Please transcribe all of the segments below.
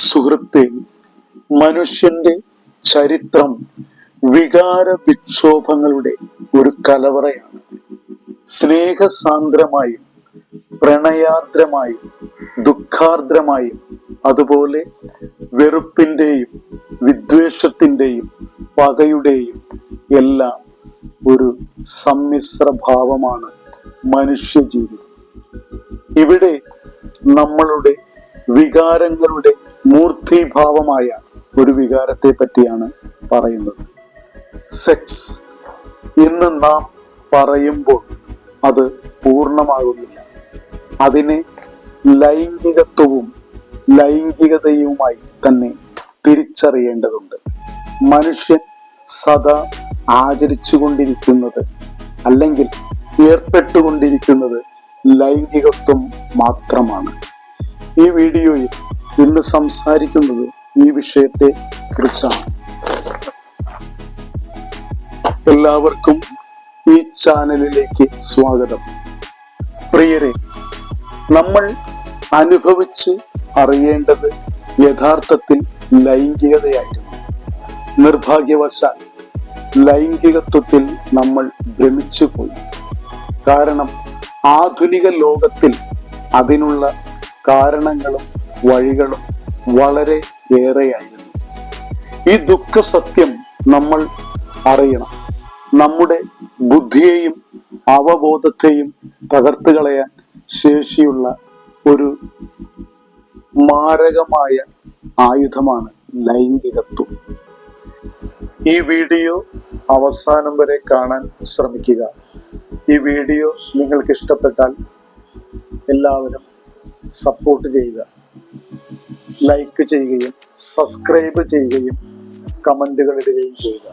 സുഹൃത്തെ, മനുഷ്യന്റെ ചരിത്രം വികാര വിക്ഷോഭങ്ങളുടെ ഒരു കലവറയാണ്. സ്നേഹസാന്ദ്രമായും പ്രണയാർദ്രമായും ദുഃഖാർദ്രമായും അതുപോലെ വെറുപ്പിന്റെയും വിദ്വേഷത്തിന്റെയും പകയുടെയും എല്ലാം ഒരു സമ്മിശ്ര ഭാവമാണ് മനുഷ്യജീവിതം. ഇവിടെ നമ്മളുടെ വികാരങ്ങളുടെ മൂർത്തീഭാവമായ ഒരു വികാരത്തെ പറ്റിയാണ് പറയുന്നത്. സെക്സ്. ഇന്ന് നാം പറയുമ്പോൾ അത് പൂർണ്ണമാകുന്നില്ല. അതിനെ ലൈംഗികത്വവും ലൈംഗികതയുമായി തന്നെ തിരിച്ചറിയേണ്ടതുണ്ട്. മനുഷ്യൻ സദാ ആചരിച്ചുകൊണ്ടിരിക്കുന്നത് അല്ലെങ്കിൽ ഏർപ്പെട്ടുകൊണ്ടിരിക്കുന്നത് ലൈംഗികത്വം മാത്രമാണ്. ഈ വീഡിയോയിൽ ഇന്ന് സംസാരിക്കുന്നത് ഈ വിഷയത്തെ കുറിച്ചാണ്. എല്ലാവർക്കും ഈ ചാനലിലേക്ക് സ്വാഗതം. പ്രിയരെ, നമ്മൾ അനുഭവിച്ച് അറിയേണ്ടത് യഥാർത്ഥത്തിൽ ലൈംഗികതയായിരുന്നു. നിർഭാഗ്യവശാൽ ലൈംഗികത്വത്തിൽ നമ്മൾ ഭ്രമിച്ചുപോയി. കാരണം ആധുനിക ലോകത്തിൽ അതിനുള്ള കാരണങ്ങളും വഴികളും വളരെ ഏറെയായിരുന്നു. ഈ ദുഃഖ സത്യം നമ്മൾ അറിയണം. നമ്മുടെ ബുദ്ധിയെയും അവബോധത്തെയും തകർത്ത് കളയാൻ ശേഷിയുള്ള ഒരു മാരകമായ ആയുധമാണ് ലൈംഗികത്വം. ഈ വീഡിയോ അവസാനം വരെ കാണാൻ ശ്രമിക്കുക. ഈ വീഡിയോ നിങ്ങൾക്ക് ഇഷ്ടപ്പെട്ടാൽ എല്ലാവരും സപ്പോർട്ട് ചെയ്യുക, ലൈക്ക് ചെയ്യുകയും സബ്സ്ക്രൈബ് ചെയ്യുകയും കമന്റുകൾ ഇടുകയും ചെയ്യുക.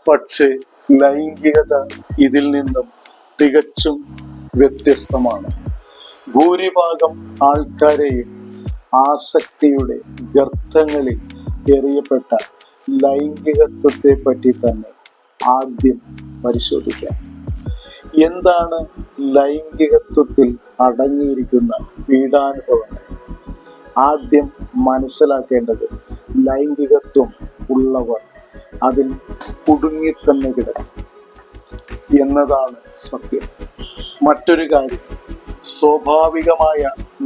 പക്ഷേ ലൈംഗികത ഇതിൽ നിന്നും തികച്ചും വ്യത്യസ്തമാണ്. ഭൂരിഭാഗം ആൾക്കാരെയും ആസക്തിയുടെ ഗർത്തങ്ങളിൽ എറിയപ്പെട്ട ലൈംഗികത്വത്തെ പറ്റി തന്നെ ആദ്യം പരിശോധിക്കാം. എന്താണ് ലൈംഗികത്വത്തിൽ അടങ്ങിയിരിക്കുന്ന പീഡാനുഭവങ്ങൾ? ആദ്യം മനസ്സിലാക്കേണ്ടത് ലൈംഗികത്വം ഉള്ളവർ അതിൽ കുടുങ്ങി തന്നെ കിടക്കും എന്നതാണ് സത്യം. മറ്റൊരു കാര്യം, സ്വാഭാവികമായ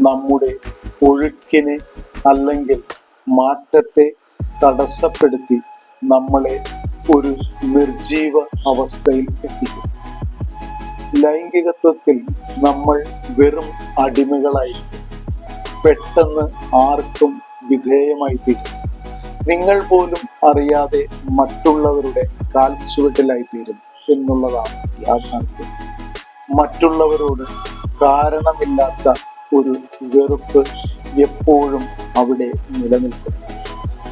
നമ്മുടെ ഒഴുക്കിനെ അല്ലെങ്കിൽ മാറ്റത്തെ തടസ്സപ്പെടുത്തി നമ്മളെ ഒരു നിർജീവ അവസ്ഥയിൽ എത്തിക്കും. ലൈംഗികത്വത്തിൽ നമ്മൾ വെറും അടിമകളായി പെട്ടെന്ന് ആർക്കും വിധേയമായി തീരും. നിങ്ങൾ പോലും അറിയാതെ മറ്റുള്ളവരുടെ കാൽച്ചുവട്ടിലായിത്തീരും എന്നുള്ളതാണ് യാഥാർത്ഥ്യം. മറ്റുള്ളവരോട് കാരണമില്ലാത്ത ഒരു വെറുപ്പ് എപ്പോഴും അവിടെ നിലനിൽക്കും.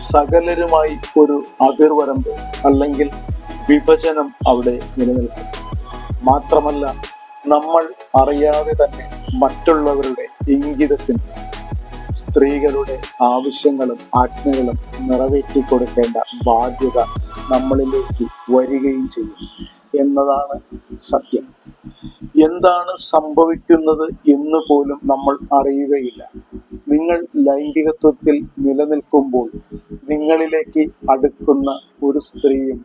സകലരുമായി ഒരു അതിർവരമ്പ് അല്ലെങ്കിൽ വിഭജനം അവിടെ നിലനിൽക്കും. മാത്രമല്ല, നമ്മൾ അറിയാതെ തന്നെ മറ്റുള്ളവരുടെ ഇംഗിതത്തിന് സ്ത്രീകളുടെ ആവശ്യങ്ങളും ആജ്ഞകളും നിറവേറ്റി കൊടുക്കേണ്ട ബാധ്യത നമ്മളിലേക്ക് വരികയും ചെയ്യും എന്നതാണ് സത്യം. എന്താണ് സംഭവിക്കുന്നത് എന്ന് പോലും നമ്മൾ അറിയുകയില്ല. നിങ്ങൾ ലൈംഗികത്വത്തിൽ നിലനിൽക്കുമ്പോൾ നിങ്ങളിലേക്ക് അടുക്കുന്ന ഒരു സ്ത്രീയും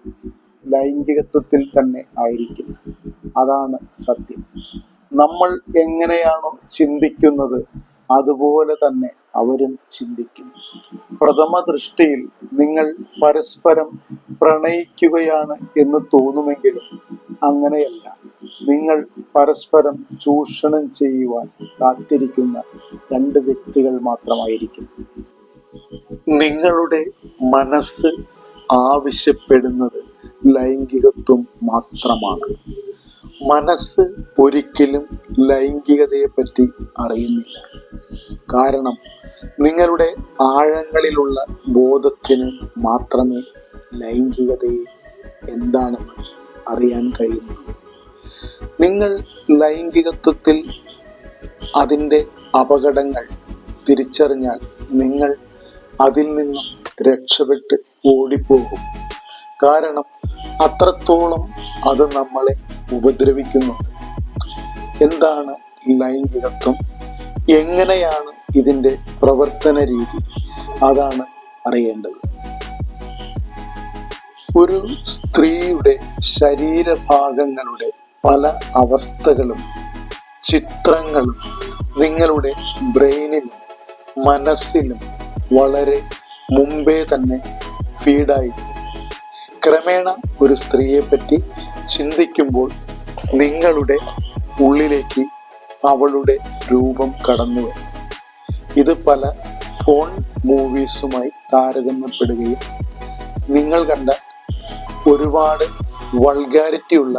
ലൈംഗികത്വത്തിൽ തന്നെ ആയിരിക്കും. അതാണ് സത്യം. നമ്മൾ എങ്ങനെയാണോ ചിന്തിക്കുന്നത് അതുപോലെ തന്നെ അവരും ചിന്തിക്കും. പ്രഥമ ദൃഷ്ടിയിൽ നിങ്ങൾ പരസ്പരം പ്രണയിക്കുകയാണ് എന്ന് തോന്നുമെങ്കിലും അങ്ങനെയല്ല. നിങ്ങൾ പരസ്പരം ചൂഷണം ചെയ്യുവാൻ കാത്തിരിക്കുന്ന രണ്ട് വ്യക്തികൾ മാത്രമായിരിക്കും. നിങ്ങളുടെ മനസ്സ് ആവശ്യപ്പെടുന്നത് ലൈംഗികത്വം മാത്രമാണ്. മനസ്സ് ഒരിക്കലും ലൈംഗികതയെപ്പറ്റി അറിയുന്നില്ല. കാരണം നിങ്ങളുടെ ആഴങ്ങളിലുള്ള ബോധത്തിന് മാത്രമേ ലൈംഗികതയെ എന്താണെന്ന് അറിയാൻ കഴിയുന്നത്. നിങ്ങൾ ലൈംഗികത്വത്തിൽ അതിൻ്റെ അപകടങ്ങൾ തിരിച്ചറിഞ്ഞാൽ നിങ്ങൾ അതിൽ നിന്നും രക്ഷപ്പെട്ട് ഓടിപ്പോകും. കാരണം അത്രത്തോളം അത് നമ്മളെ ഉപദ്രവിക്കുന്നുണ്ട്. എന്താണ് ലൈംഗികത്വം? എങ്ങനെയാണ് ഇതിൻ്റെ പ്രവർത്തന രീതി? അതാണ് അറിയേണ്ടത്. ഒരു സ്ത്രീയുടെ ശരീരഭാഗങ്ങളുടെ പല അവസ്ഥകളും ചിത്രങ്ങളും നിങ്ങളുടെ ബ്രെയിനിലും മനസ്സിലും വളരെ മുമ്പേ തന്നെ ഫീഡായിരിക്കും. ക്രമേണ ഒരു സ്ത്രീയെ പറ്റി ചിന്തിക്കുമ്പോൾ നിങ്ങളുടെ ഉള്ളിലേക്ക് അവളുടെ രൂപം കടന്നു വരും. ഇത് പല ഫോൺ മൂവീസുമായി താരതമ്യപ്പെടുകയും നിങ്ങൾ കണ്ട ഒരുപാട് വൾഗാരിറ്റിയുള്ള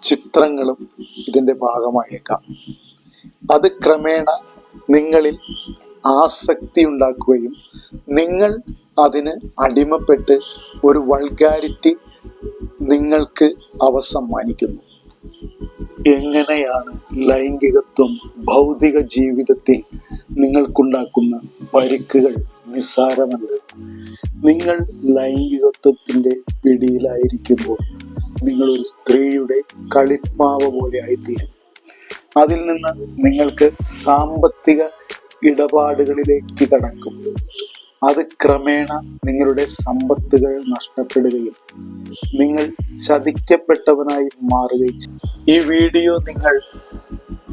ചിത്രങ്ങളും ഇതിൻ്റെ ഭാഗമായേക്കാം. അത് ക്രമേണ നിങ്ങളിൽ ആസക്തി ഉണ്ടാക്കുകയും നിങ്ങൾ അതിന് അടിമപ്പെട്ട് ഒരു വൾഗാരിറ്റി നിങ്ങൾക്ക് അവ സമ്മാനിക്കുന്നു. എങ്ങനെയാണ് ലൈംഗികത്വം ഭൗതിക ജീവിതത്തിൽ നിങ്ങൾക്കുണ്ടാക്കുന്ന പരിക്കുകൾ നിസ്സാരമല്ല. നിങ്ങൾ ലൈംഗികത്വത്തിൻ്റെ പിടിയിലായിരിക്കുമ്പോൾ നിങ്ങളൊരു സ്ത്രീയുടെ കളിപ്പാവ പോലെ ആയിത്തീരും. അതിൽ നിന്ന് നിങ്ങൾക്ക് സാമ്പത്തിക ഇടപാടുകളിലേക്ക് കടക്കും. അത് ക്രമേണ നിങ്ങളുടെ സമ്പത്തുകൾ നഷ്ടപ്പെടുകയും നിങ്ങൾ ചതിക്കപ്പെട്ടവനായി മാറുകയും ചെയ്യും. ഈ വീഡിയോ നിങ്ങൾ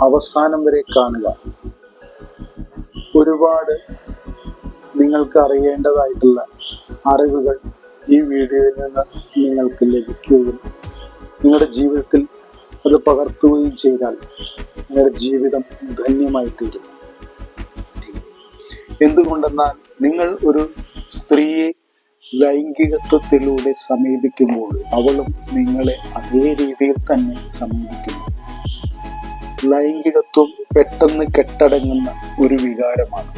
അവസാനം വരെ കാണുക. ഒരുപാട് നിങ്ങൾക്ക് അറിയേണ്ടതായിട്ടുള്ള അറിവുകൾ ഈ വീഡിയോയിൽ നിന്ന് നിങ്ങൾക്ക് ലഭിക്കുകയും നിങ്ങളുടെ ജീവിതത്തിൽ അത് പകർത്തുകയും ചെയ്താൽ നിങ്ങളുടെ ജീവിതം ധന്യമായി തീരും. എന്തുകൊണ്ടെന്നാൽ നിങ്ങൾ ഒരു സ്ത്രീയെ ലൈംഗികത്വത്തിലൂടെ സമീപിക്കുമ്പോൾ അവളും നിങ്ങളെ അതേ രീതിയിൽ തന്നെ സമീപിക്കുന്നു. ലൈംഗികത്വം പെട്ടെന്ന് കെട്ടടങ്ങുന്ന ഒരു വികാരമാണ്.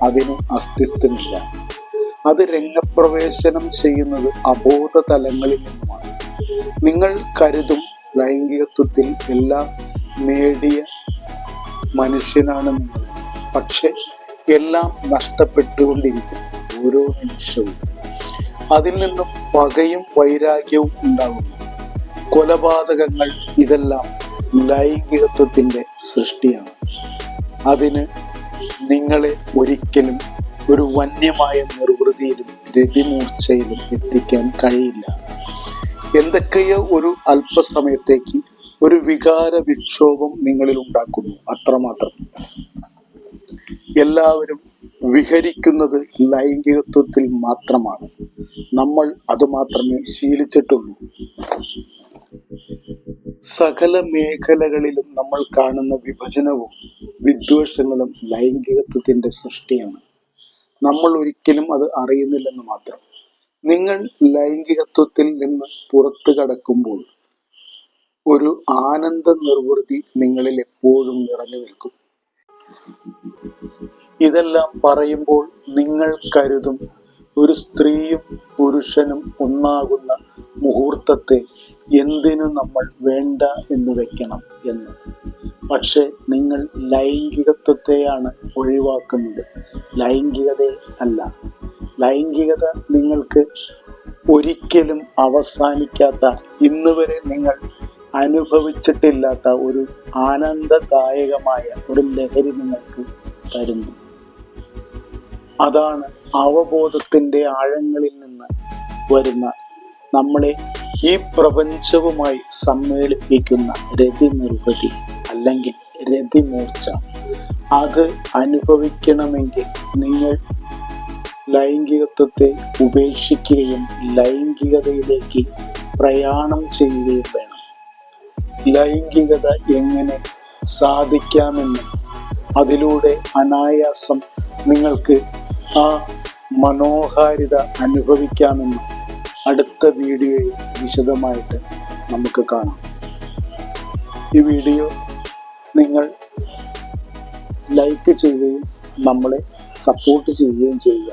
അതിന് അസ്തിത്വമില്ല. അത് രംഗപ്രവേശനം ചെയ്യുന്നത് അബോധ തലങ്ങളിൽ നിന്നുമാണ്. നിങ്ങൾ കരുതും ലൈംഗികത്വത്തിൽ എല്ലാം നേടിയ മനുഷ്യനാണ് നിങ്ങൾ. പക്ഷെ എല്ലാം നഷ്ടപ്പെട്ടുകൊണ്ടിരിക്കും ഓരോ നിമിഷവും. അതിൽ നിന്നും പകയും വൈരാഗ്യവും ഉണ്ടാകുന്നു. കൊലപാതകങ്ങൾ ഇതെല്ലാം ലൈംഗികത്വത്തിൻ്റെ സൃഷ്ടിയാണ്. അതിന് നിങ്ങളെ ഒരിക്കലും ഒരു വന്യമായ നിർവൃതിയിലും രതിമൂർച്ചയിലും എത്തിക്കാൻ കഴിയില്ല. എന്തൊക്കെയോ ഒരു അല്പസമയത്തേക്ക് ഒരു വികാര വിക്ഷോഭം നിങ്ങളിൽ ഉണ്ടാക്കുന്നു, അത്രമാത്രം. എല്ലാവരും വിഹരിക്കുന്നത് ലൈംഗികത്വത്തിൽ മാത്രമാണ്. നമ്മൾ അത് മാത്രമേ ശീലിച്ചിട്ടുള്ളൂ. സകല മേഖലകളിലും നമ്മൾ കാണുന്ന വിഭജനവും വിദ്വേഷങ്ങളും ലൈംഗികത്വത്തിന്റെ സൃഷ്ടിയാണ്. നമ്മൾ ഒരിക്കലും അത് അറിയുന്നില്ലെന്ന് മാത്രം. നിങ്ങൾ ലൈംഗികത്വത്തിൽ നിന്ന് പുറത്തു കടക്കുമ്പോൾ ഒരു ആനന്ദ നിർവൃതി നിങ്ങളിൽ എപ്പോഴും നിറഞ്ഞു നിൽക്കും. ഇതെല്ലാം പറയുമ്പോൾ നിങ്ങൾ കരുതും ഒരു സ്ത്രീയും പുരുഷനും ഒന്നാകുന്ന മുഹൂർത്തത്തെ എന്തിനു നമ്മൾ വേണ്ട എന്ന് വെക്കണം എന്ന്. പക്ഷെ നിങ്ങൾ ലൈംഗികത്വത്തെയാണ് ഒഴിവാക്കുന്നത്, ലൈംഗികതയെ അല്ല. ലൈംഗികത നിങ്ങൾക്ക് ഒരിക്കലും അവസാനിക്കാത്ത, ഇന്നുവരെ നിങ്ങൾ അനുഭവിച്ചിട്ടില്ലാത്ത ഒരു ആനന്ദദായകമായ ഒരു ലഹരി നിങ്ങൾക്ക് തരുന്നു. അതാണ് അവബോധത്തിൻ്റെ ആഴങ്ങളിൽ നിന്ന് വരുന്ന, നമ്മളെ ഈ പ്രപഞ്ചവുമായി സമ്മേളിപ്പിക്കുന്ന രതിനിർവൃതി അല്ലെങ്കിൽ രതിമൂർച്ച. അത് അനുഭവിക്കണമെങ്കിൽ നിങ്ങൾ ലൈംഗികത്വത്തെ ഉപേക്ഷിക്കുകയും ലൈംഗികതയിലേക്ക് പ്രയാണം ചെയ്യുകയും വേണം. ലൈംഗികത എങ്ങനെ സാധിക്കാമെന്നും അതിലൂടെ അനായാസം നിങ്ങൾക്ക് ആ മനോഹാരിത അനുഭവിക്കാമെന്നും അടുത്ത വീഡിയോയിൽ വിശദമായിട്ട് നമുക്ക് കാണാം. ഈ വീഡിയോ നിങ്ങൾ ലൈക്ക് ചെയ്യുകയും നമ്മളെ സപ്പോർട്ട് ചെയ്യുകയും ചെയ്യുക.